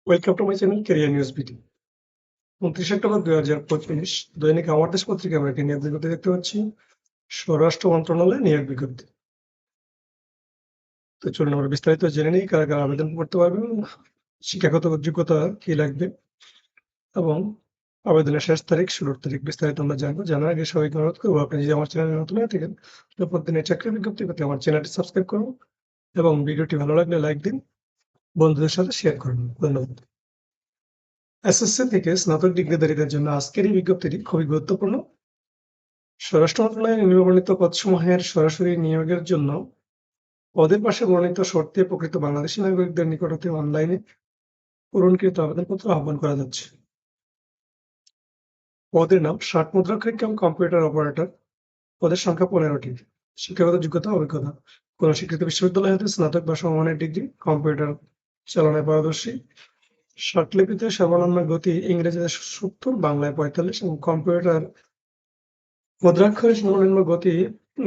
Welcome to my channel career news BD. 29 October 2025 দৈনিক আমার দেশ পত্রিকা আমরা একটি নিয়োগ বিজ্ঞপ্তি দেখতে পাচ্ছি। স্বরাষ্ট্র মন্ত্রণালয় নিয়োগ বিজ্ঞপ্তি। তো চলুন আমরা বিস্তারিত জেনে নিই কারা কারা আবেদন করতে পারবেন, শিক্ষাগত যোগ্যতা কি লাগবে এবং আবেদনের শেষ তারিখ, শুরুর তারিখ বিস্তারিত আমরা জানবো। জানার আগে সবাইকে অনুরোধ করবো, আপনি যদি আমার চ্যানেলে নতুন হয়ে থাকেন তো প্রতিদিনের চাকরি বিজ্ঞপ্তি পেতে আমার চ্যানেলটি সাবস্ক্রাইব করুন এবং ভিডিওটি ভালো লাগলে লাইক দিন, বন্ধুদের সাথে শেয়ার করুন। ধন্যবাদ। এসএসসি থেকে স্নাতক ডিগ্রিধারীদের জন্য আজকের এই বিজ্ঞপ্তিটি খুবই গুরুত্বপূর্ণ। স্বরাষ্ট্র মন্ত্রণালয়ের নিম্নবর্ণিত পদসমূহের সরাসরি নিয়োগের জন্য পদের পাশে বর্ণিত শর্তে প্রকৃত বাংলাদেশী নাগরিকদের নিকট হতে অনলাইনে পূরণকৃত আবেদনপত্র আহ্বান করা যাচ্ছে। পদের নাম 60 মুদ্রাক্ষরিক কাম কম্পিউটার অপারেটর। পদের সংখ্যা 15টি। শিক্ষাগত যোগ্যতা অভিজ্ঞতা কোন স্বীকৃত বিশ্ববিদ্যালয় হতে স্নাতক বা সমমানের ডিগ্রি, কম্পিউটার চালনায় পারদর্শী, শর্টলিপিতে সর্বনিম্ন গতি ইংরেজিতে 70, বাংলায় 45 এবং কম্পিউটার মুদ্রাক্ষরে সর্বনিম্ন গতি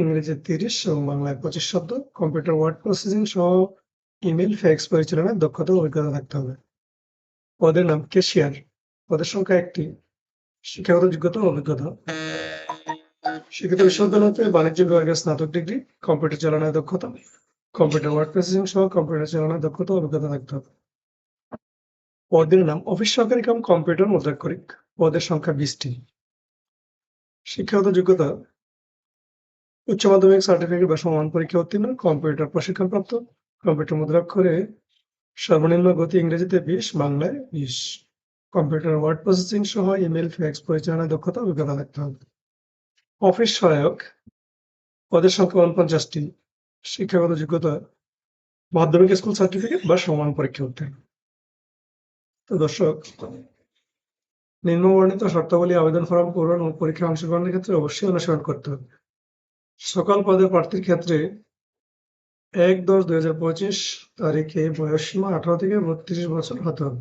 ইংরেজি 30 এবং বাংলায় 25 শব্দ, কম্পিউটার ওয়ার্ড প্রসেসিং সহ ইমেল, ফ্যাক্স পরিচালনায় দক্ষতা ও অভিজ্ঞতা থাকতে হবে। পদের নাম ক্যাশিয়ার। পদের সংখ্যা 1টি। শিক্ষাগত যোগ্যতা ও অভিজ্ঞতা শিক্ষিত বিশ্ববিদ্যালয় হতে বাণিজ্য বিভাগের স্নাতক ডিগ্রি, কম্পিউটার চালনায় দক্ষতা, কম্পিউটার ওয়ার্ড প্রসেসিং সহ কম্পিউটার চালনায় দক্ষতা ও অভিজ্ঞতা থাকতে হবে। পদের নাম অফিস সহকারী কাম কম্পিউটার মুদ্রাক্ষরিক। পদের সংখ্যা 20টি। শিক্ষাগত যোগ্যতা উচ্চ মাধ্যমিক সার্টিফিকেট বা সমান পরীক্ষা উত্তীর্ণ, কম্পিউটার প্রশিক্ষণপ্রাপ্ত, কম্পিউটার মুদ্রাক্ষরে সর্বনিম্ন গতি ইংরেজিতে 20, বাংলায় 20, কম্পিউটার ওয়ার্ড প্রসেসিং সহ ইমেল, ফ্যাক্স পরিচালনায় দক্ষতা অভিজ্ঞতা থাকতে হবে। অফিস সহায়ক। পদের সংখ্যা 49টি। শিক্ষাগত যোগ্যতা মাধ্যমিক স্কুল সার্টিফিকেট বা সমান পরীক্ষা উত্তীর্ণ। তো দর্শক, নিম্নবর্ণিত শর্তাবলী আবেদন ফর্ম পূরণ ও পরীক্ষায় অংশগ্রহণের ক্ষেত্রে অবশ্যই অনুসরণ করতে হবে। সকল পদের প্রার্থীর ক্ষেত্রে 1/10/2025 তারিখে বয়সসীমা 18 থেকে 32 বছর হতে হবে।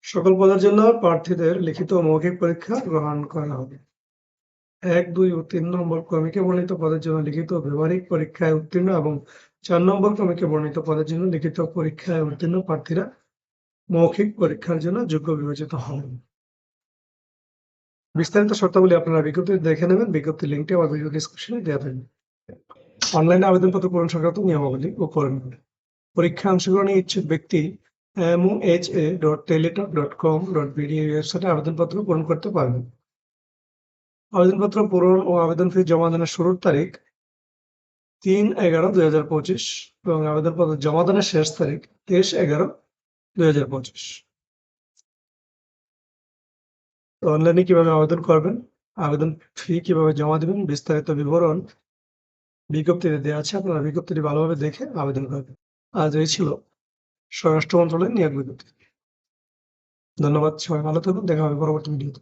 সকল পদের জন্য প্রার্থীদের লিখিত ও মৌখিক পরীক্ষা গ্রহণ করা হবে। 1, 2 ও 3 নম্বর ক্রমিকে বর্ণিত পদের জন্য লিখিত ও ব্যবহারিক পরীক্ষায় উত্তীর্ণ এবং 4 নম্বর ক্রমিকে বর্ণিত পদের জন্য লিখিত পরীক্ষায় উত্তীর্ণ প্রার্থীরা মৌখিক পরীক্ষার জন্য যোগ্য বিবেচিত হবেন। বিস্তারিত শর্তাবলী আপনারা বিজ্ঞপ্তি দেখে নেবেন। বিজ্ঞপ্তির লিঙ্কটি আমার ভিডিও ডেসক্রিপশনে দেওয়া থাকবে। অনলাইনে আবেদনপত্র পূরণ সংক্রান্ত নিয়মাবলী ও ফরম্যাট। পরীক্ষায় অংশগ্রহণে ইচ্ছুক ব্যক্তি moha.teletalk.com.bd ওয়েবসাইটে আবেদনপত্র পূরণ করতে পারবেন। আবেদনপত্র পূরণ ও আবেদন ফি জমা দানের শুরুর তারিখ 3/11/2025 এবং আবেদনপত্র জমা দানের শেষ তারিখ 23/11/2025। অনলাইনে কিভাবে আবেদন করবেন, আবেদন ফি কিভাবে জমা দিবেন, বিস্তারিত বিবরণ বিজ্ঞপ্তিতে দেওয়া আছে। আপনারা বিজ্ঞপ্তিটি ভালোভাবে দেখে আবেদন করবেন। আজ এই ছিল স্বরাষ্ট্র মন্ত্রণালয়ের নিয়োগ বিজ্ঞপ্তি। ধন্যবাদ, সবাই ভালো থাকুন। দেখা হবে পরবর্তী ভিডিওতে।